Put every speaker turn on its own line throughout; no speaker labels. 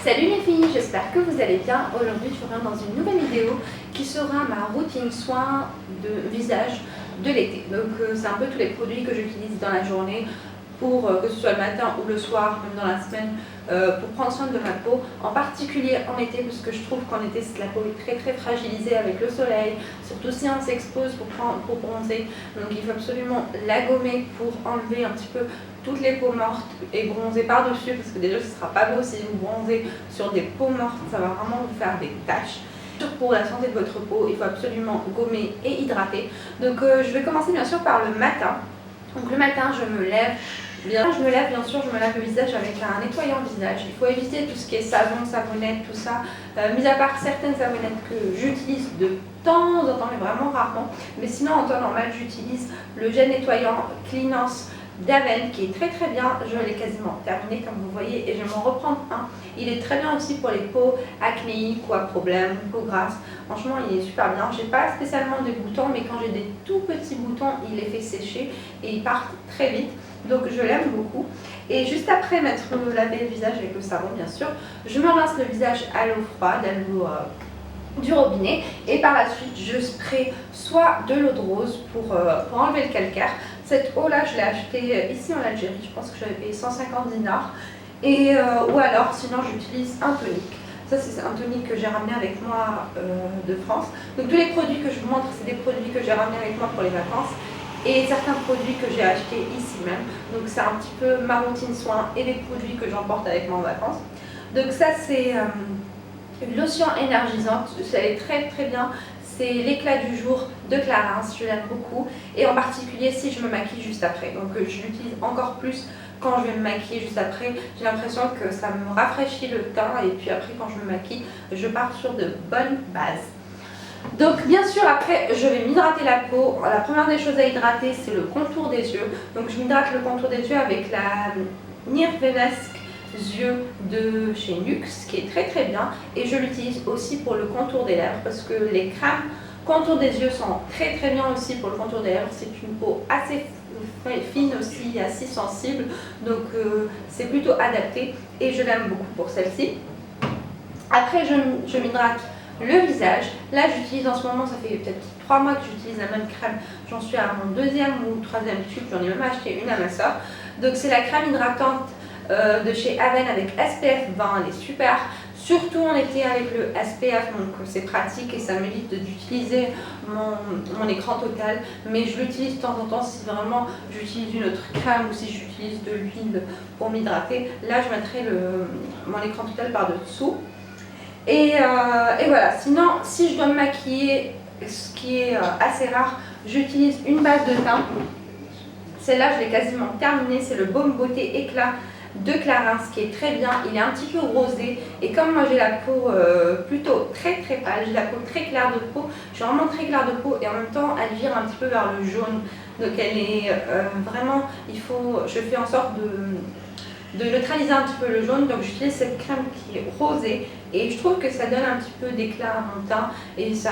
Salut les filles, j'espère que vous allez bien. Aujourd'hui je reviens dans une nouvelle vidéo qui sera ma routine soin de visage de l'été. Donc c'est un peu tous les produits que j'utilise dans la journée pour que ce soit le matin ou le soir, même dans la semaine, pour prendre soin de ma peau, en particulier en été, parce que je trouve qu'en été la peau est très fragilisée avec le soleil, surtout si on s'expose pour bronzer. Donc il faut absolument la gommer pour enlever un petit peu toutes les peaux mortes et bronzer par-dessus, parce que déjà ce ne sera pas beau si vous bronzez sur des peaux mortes, ça va vraiment vous faire des taches. Pour la santé de votre peau, il faut absolument gommer et hydrater. Donc je vais commencer bien sûr par le matin. Donc le matin je me lève. Bien sûr, je me lave le visage avec un nettoyant visage. Il faut éviter tout ce qui est savon, savonnette, tout ça. Mis à part certaines savonnettes que j'utilise de temps en temps, mais vraiment rarement. Mais sinon, en temps normal, j'utilise le gel nettoyant Cleanance d'Aven qui est très bien. Je l'ai quasiment terminé comme vous voyez et je vais m'en reprendre un. Il est très bien aussi pour les peaux acnéiques ou à problème, peau grasse. Franchement, il est super bien. J'ai pas spécialement des boutons, mais quand j'ai des tout petits boutons, il les fait sécher et ils partent très vite. Donc je l'aime beaucoup. Et juste après m'être lavé le visage avec le savon bien sûr, je me rince le visage à l'eau froide, à l'eau du robinet. Et par la suite je spray soit de l'eau de rose pour enlever le calcaire. Cette eau là je l'ai achetée ici en Algérie, je pense que j'avais payé 150 dinars. Et, ou alors sinon j'utilise un tonique. Ça c'est un tonique que j'ai ramené avec moi de France. Donc tous les produits que je vous montre c'est des produits que j'ai ramenés avec moi pour les vacances. Et certains produits que j'ai achetés ici même. Donc c'est un petit peu ma routine soin et les produits que j'emporte avec moi en vacances. Donc ça c'est une lotion énergisante, elle est très bien. C'est l'éclat du jour de Clarins, je l'aime beaucoup. Et en particulier si je me maquille juste après. Donc je l'utilise encore plus quand je vais me maquiller juste après. J'ai l'impression que ça me rafraîchit le teint. Et puis après quand je me maquille, je pars sur de bonnes bases. Donc bien sûr après je vais m'hydrater la peau. La première des choses à hydrater c'est le contour des yeux. Donc je m'hydrate le contour des yeux avec la Nirvenesque yeux de chez Nuxe qui est très bien. Et je l'utilise aussi pour le contour des lèvres parce que les crèmes contour des yeux sont très bien aussi pour le contour des lèvres. C'est une peau assez fine aussi, assez sensible. Donc c'est plutôt adapté et je l'aime beaucoup pour celle-ci. Après je m'hydrate le visage. Là j'utilise en ce moment, ça fait peut-être 3 mois que j'utilise la même crème. J'en suis à mon 2e ou 3e tube, j'en ai même acheté une à ma soeur. Donc c'est la crème hydratante de chez Aven avec SPF 20, elle est super. Surtout en été avec le SPF, donc c'est pratique et ça m'évite d'utiliser mon écran total. Mais je l'utilise de temps en temps si vraiment j'utilise une autre crème ou si j'utilise de l'huile pour m'hydrater. Là je mettrai mon écran total par dessous. Et voilà, sinon si je dois me maquiller, ce qui est assez rare, j'utilise une base de teint. Celle-là je l'ai quasiment terminée, c'est le Baume Beauté Éclat de Clarins qui est très bien. Il est un petit peu rosé et comme moi j'ai la peau plutôt très pâle, j'ai la peau très claire de peau, je suis vraiment très claire de peau et en même temps elle vire un petit peu vers le jaune. Donc elle est vraiment, je fais en sorte de neutraliser un petit peu le jaune. Donc j'utilise cette crème qui est rosée et je trouve que ça donne un petit peu d'éclat à mon teint et ça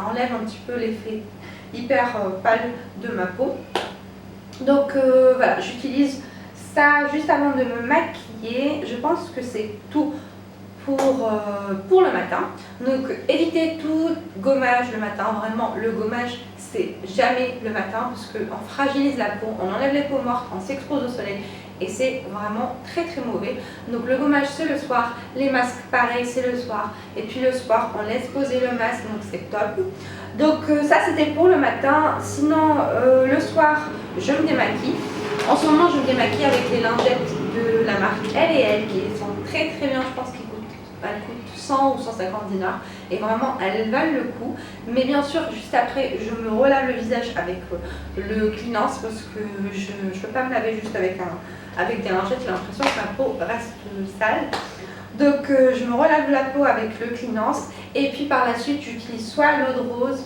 enlève un petit peu l'effet hyper pâle de ma peau. Donc voilà, j'utilise ça juste avant de me maquiller. Je pense que c'est tout pour le matin. Donc évitez tout gommage le matin. Vraiment le gommage c'est jamais le matin parce qu'on fragilise la peau, on enlève les peaux mortes, on s'expose au soleil et c'est vraiment très mauvais. Donc le gommage c'est le soir, les masques pareil c'est le soir et puis le soir on laisse poser le masque, donc c'est top. Donc ça c'était pour le matin. Sinon le soir je me démaquille. En ce moment je me démaquille avec les lingettes de la marque Elle qui sont très bien. Je pense qu'elles coûtent 100 ou 150 dinars et vraiment elles valent le coup. Mais bien sûr juste après je me relave le visage avec le Cleanance parce que je ne peux pas me laver juste avec des lingettes, j'ai l'impression que ma peau reste sale. Donc je me relave la peau avec le Cleanance et puis par la suite j'utilise soit l'eau de rose,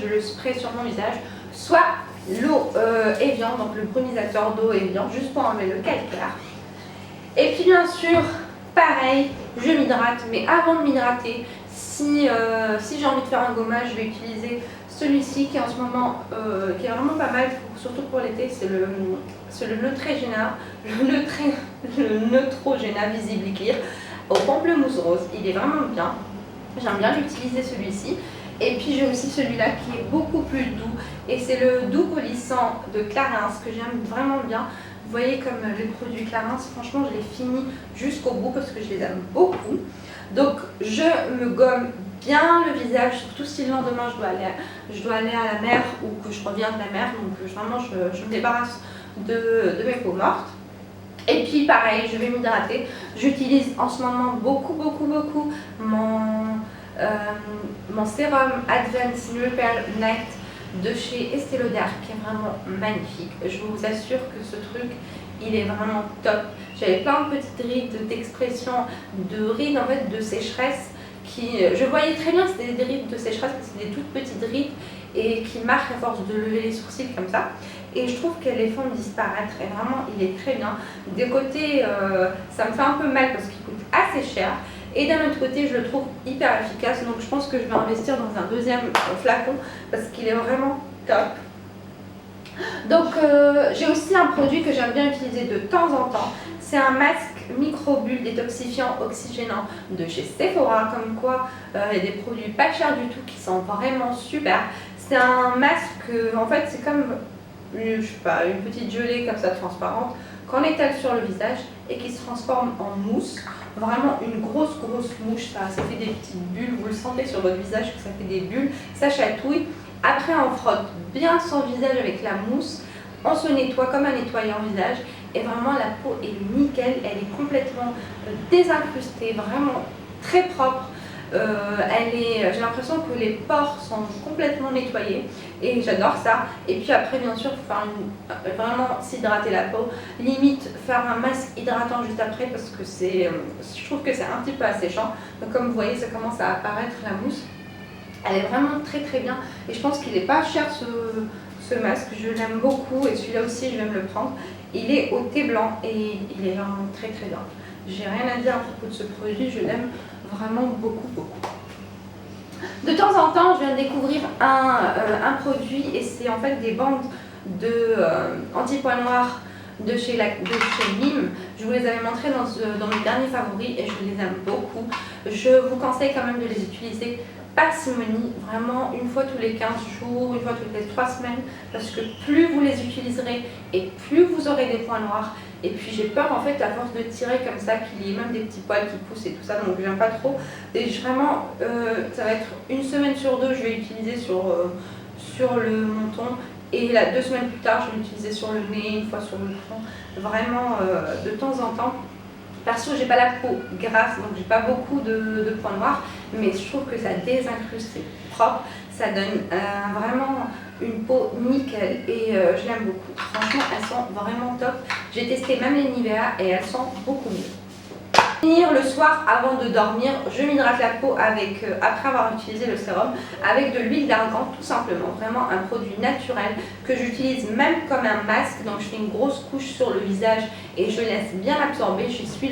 je le spray sur mon visage, soit l'eau Evian, donc le brumisateur d'eau Evian, juste pour enlever le calcaire. Et puis bien sûr, pareil, je m'hydrate, mais avant de m'hydrater, si j'ai envie de faire un gommage, je vais utiliser celui-ci qui est en ce moment, qui est vraiment pas mal, surtout pour l'été, c'est le Neutrogena. Neutrogena Visible Clear au pamplemousse rose. Il est vraiment bien. J'aime bien l'utiliser celui-ci. Et puis j'ai aussi celui-là qui est beaucoup plus doux. Et c'est le doux polissant de Clarins que j'aime vraiment bien. Vous voyez comme les produits Clarins, franchement je les finis jusqu'au bout parce que je les aime beaucoup. Donc je me gomme bien le visage, surtout si le lendemain je dois aller à la mer ou que je reviens de la mer. Donc vraiment je me débarrasse de mes peaux mortes. Et puis pareil, je vais m'hydrater. J'utilise en ce moment beaucoup mon sérum Advanced Repair Night de chez Estée Lauder qui est vraiment magnifique. Je vous assure que ce truc il est vraiment top. J'avais plein de petites rides d'expression, de rides en fait de sécheresse qui, je voyais très bien c'était des rides de sécheresse parce que c'est des toutes petites rides et qui marquent à force de lever les sourcils comme ça. Et je trouve qu'elles les font disparaître et vraiment il est très bien. Des côtés ça me fait un peu mal parce qu'il coûte assez cher. Et d'un autre côté, je le trouve hyper efficace, donc je pense que je vais investir dans un deuxième flacon parce qu'il est vraiment top. Donc j'ai aussi un produit que j'aime bien utiliser de temps en temps. C'est un masque microbulle détoxifiant oxygénant de chez Sephora, comme quoi il y a des produits pas chers du tout qui sont vraiment super. C'est un masque, en fait c'est comme je sais pas, une petite gelée comme ça transparente qu'on étale sur le visage et qui se transforme en mousse. Vraiment une grosse mouche, ça fait des petites bulles, vous le sentez sur votre visage que ça fait des bulles, ça chatouille. Après on frotte bien son visage avec la mousse, on se nettoie comme un nettoyant visage et vraiment la peau est nickel, elle est complètement désincrustée, vraiment très propre. J'ai l'impression que les pores sont complètement nettoyés et j'adore ça. Et puis après bien sûr vraiment s'hydrater la peau, limite faire un masque hydratant juste après parce que je trouve que c'est un petit peu asséchant. Donc comme vous voyez ça commence à apparaître la mousse, elle est vraiment très bien et je pense qu'il n'est pas cher ce masque, je l'aime beaucoup et celui-là aussi je vais me le prendre. Il est au thé blanc et il est vraiment très bien. J'ai rien à dire à propos de ce produit, je l'aime vraiment beaucoup. De temps en temps, je viens de découvrir un produit et c'est en fait des bandes de anti-poils noirs de chez Mime. Je vous les avais montrées dans mes derniers favoris et je les aime beaucoup. Je vous conseille quand même de les utiliser parcimonie, vraiment une fois tous les 15 jours, une fois toutes les 3 semaines, parce que plus vous les utiliserez et plus vous aurez des points noirs. Et puis j'ai peur en fait à force de tirer comme ça qu'il y ait même des petits poils qui poussent et tout ça, donc j'aime pas trop. Et vraiment, ça va être une semaine sur deux, je vais l'utiliser sur le menton. Et là, 2 semaines plus tard, je vais l'utiliser sur le nez, une fois sur le front, vraiment de temps en temps. Perso, j'ai pas la peau grasse, donc j'ai pas beaucoup de points noirs, mais je trouve que ça désincruste, c'est propre, ça donne vraiment une peau nickel et je l'aime beaucoup. Franchement, elles sont vraiment top. J'ai testé même les Nivea et elles sont beaucoup mieux. Le soir avant de dormir, je m'hydrate la peau après avoir utilisé le sérum avec de l'huile d'argan tout simplement, vraiment un produit naturel que j'utilise même comme un masque. Donc je fais une grosse couche sur le visage et je laisse bien absorber, j'essuie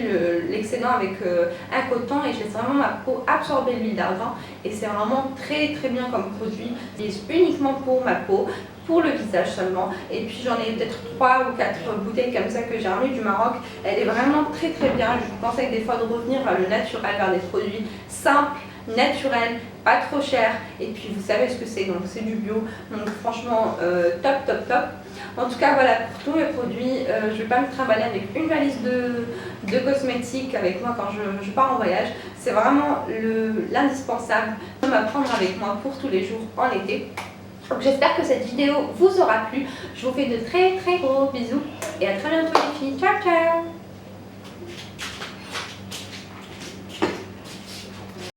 l'excédent avec un coton et je laisse vraiment ma peau absorber l'huile d'argan et c'est vraiment très bien comme produit. J'utilise uniquement pour ma peau, pour le visage seulement, et puis j'en ai peut-être 3 ou 4 bouteilles comme ça que j'ai ramenées du Maroc. Elle est vraiment très bien. Je vous conseille des fois de revenir vers le naturel, vers des produits simples, naturels, pas trop chers, et puis vous savez ce que c'est, donc c'est du bio, donc franchement top. En tout cas voilà, pour tous mes produits, je vais pas me trimballer avec une valise de cosmétiques avec moi quand je pars en voyage. C'est vraiment l'indispensable de m'apprendre avec moi pour tous les jours en été. Donc j'espère que cette vidéo vous aura plu. Je vous fais de très gros bisous et à très bientôt les filles. Ciao